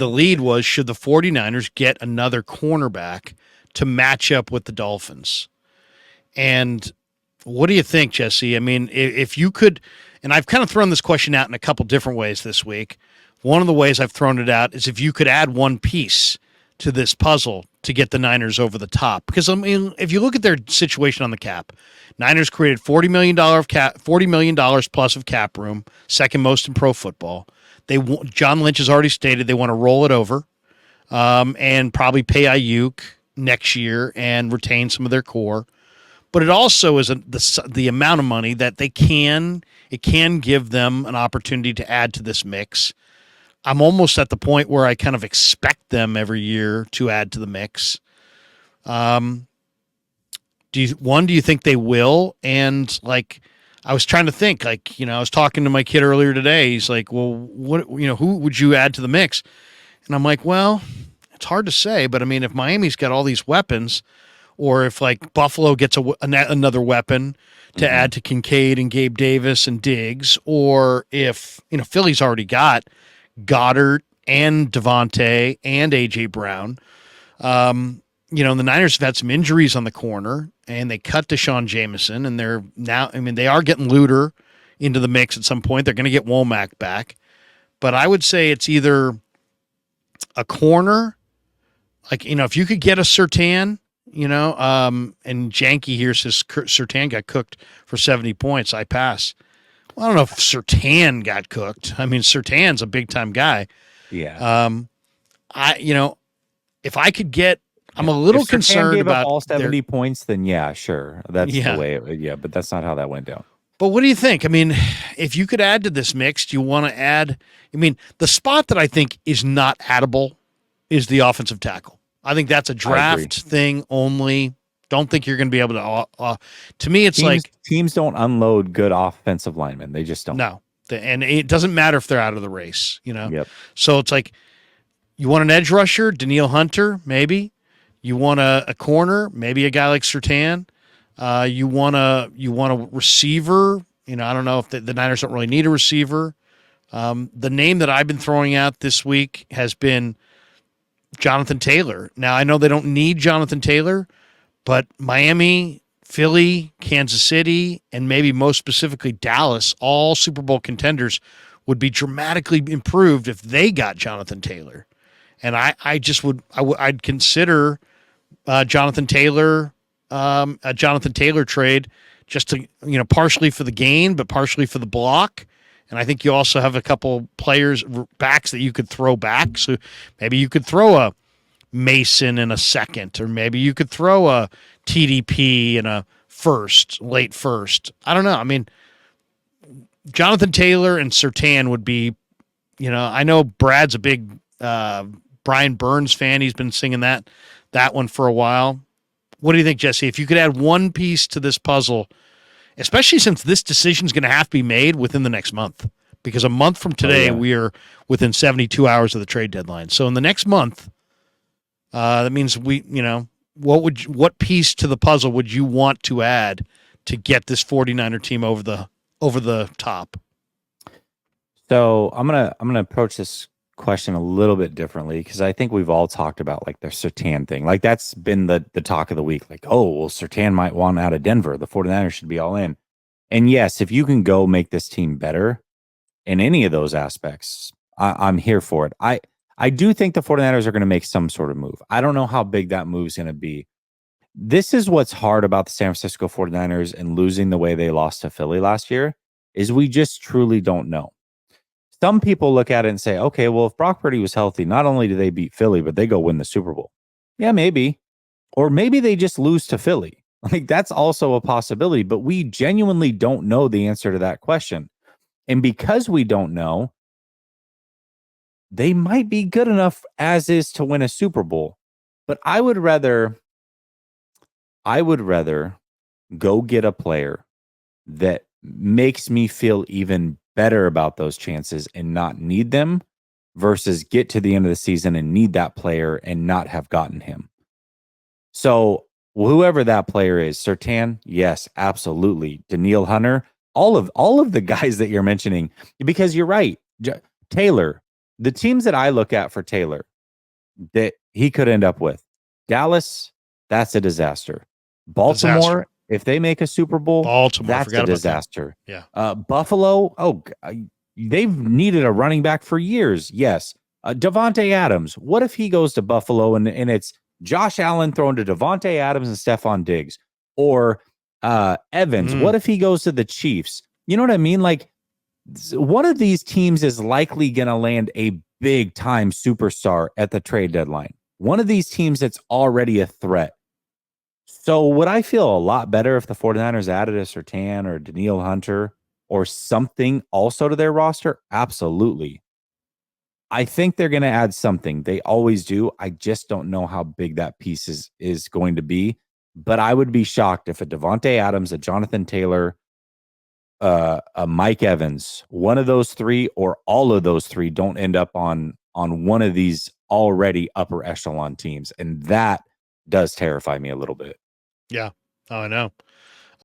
The lead was, should the 49ers get another cornerback to match up with the Dolphins? And what do you think, Jesse? I mean, if you could, and I've kind of thrown this question out in a couple different ways this week. One of the ways I've thrown it out is if you could add one piece to this puzzle to get the Niners over the top. Because I mean, if you look at their situation on the cap, Niners created $40 million plus of cap room, second most in pro football. John Lynch has already stated they want to roll it over, and probably pay Ayuk next year and retain some of their core. But it also is the amount of money that it can give them an opportunity to add to this mix. I'm almost at the point where I kind of expect them every year to add to the mix. Do you think they will? And like, I was trying to think, like, I was talking to my kid earlier today. He's like, well, who would you add to the mix? And I'm like, well, it's hard to say, but I mean, if Miami's got all these weapons, or if like Buffalo gets another weapon to add to Kincaid and Gabe Davis and Diggs, or if Philly's already got Goddard and Devontae and A.J. Brown. The Niners have had some injuries on the corner, and they cut Deshaun Jameson, and they're now, I mean, they are getting Luter into the mix at some point. They're going to get Womack back. But I would say it's either a corner, like, if you could get a Surtain, and Janky here says Surtain got cooked for 70 points. I pass. Well, I don't know if Surtain got cooked. I mean, Surtain's a big-time guy. Yeah. If I could get, I'm a little concerned about all 70 points, then yeah, sure. That's the way but that's not how that went down. But what do you think? I mean, if you could add to this mix, do you want to add, the spot that I think is not addable is the offensive tackle. I think that's a draft thing only. Don't think you're going to be able to me, it's teams don't unload good offensive linemen. They just don't. No. And it doesn't matter if they're out of the race, Yep. So it's like, you want an edge rusher, Daniil Hunter, maybe. You want a corner, maybe a guy like Surtain. You want a receiver. I don't know if the Niners don't really need a receiver. The name that I've been throwing out this week has been Jonathan Taylor. Now, I know they don't need Jonathan Taylor, but Miami, Philly, Kansas City, and maybe most specifically Dallas, all Super Bowl contenders, would be dramatically improved if they got Jonathan Taylor. And I'd consider Jonathan Taylor a Jonathan Taylor trade just to, partially for the gain, but partially for the block. And I think you also have a couple players, backs that you could throw back. So maybe you could throw a Mason in a second, or maybe you could throw a TDP in a late first. I don't know. I mean, Jonathan Taylor and Surtain would be, I know Brad's a big Brian Burns fan. He's been singing that one for a while. What do you think, Jesse? If you could add one piece to this puzzle, especially since this decision is going to have to be made within the next month, because a month from today, we are within 72 hours of the trade deadline. So in the next month, that means what piece to the puzzle would you want to add to get this 49er team over the top? So I'm gonna approach this question a little bit differently, because I think we've all talked about like the Surtain thing. Like, that's been the talk of the week. Like, oh, well, Surtain might want out of Denver. The 49ers should be all in. And yes, if you can go make this team better in any of those aspects, I'm here for it. I do think the 49ers are going to make some sort of move. I don't know how big that move is going to be. This is what's hard about the San Francisco 49ers and losing the way they lost to Philly last year, is we just truly don't know. Some people look at it and say, okay, well, if Brock Purdy was healthy, not only do they beat Philly, but they go win the Super Bowl. Yeah, maybe. Or maybe they just lose to Philly. Like, that's also a possibility, but we genuinely don't know the answer to that question. And because we don't know, they might be good enough as is to win a Super Bowl. But I would rather go get a player that makes me feel even better about those chances and not need them, versus get to the end of the season and need that player and not have gotten him. So whoever that player is, Surtain, yes, absolutely. Daniil Hunter, all of the guys that you're mentioning, because you're right. Taylor, the teams that I look at for Taylor that he could end up with, Dallas, that's a disaster. Baltimore, Disaster. if they make a Super Bowl, Baltimore. that's a Forgot about them. disaster. Yeah. Buffalo, they've needed a running back for years. Yes. Devontae Adams, what if he goes to Buffalo and it's Josh Allen thrown to Devontae Adams and Stephon Diggs? Or Evans, what if he goes to the Chiefs? You know what I mean? Like, one of these teams is likely going to land a big time superstar at the trade deadline. One of these teams that's already a threat. So would I feel a lot better if the 49ers added a Surtain or Daniil Hunter or something also to their roster? Absolutely. I think they're going to add something. They always do. I just don't know how big that piece is going to be. But I would be shocked if a Devontae Adams, a Jonathan Taylor, a Mike Evans, one of those three or all of those three don't end up on one of these already upper echelon teams. And that does terrify me a little bit. Yeah. Oh, I know.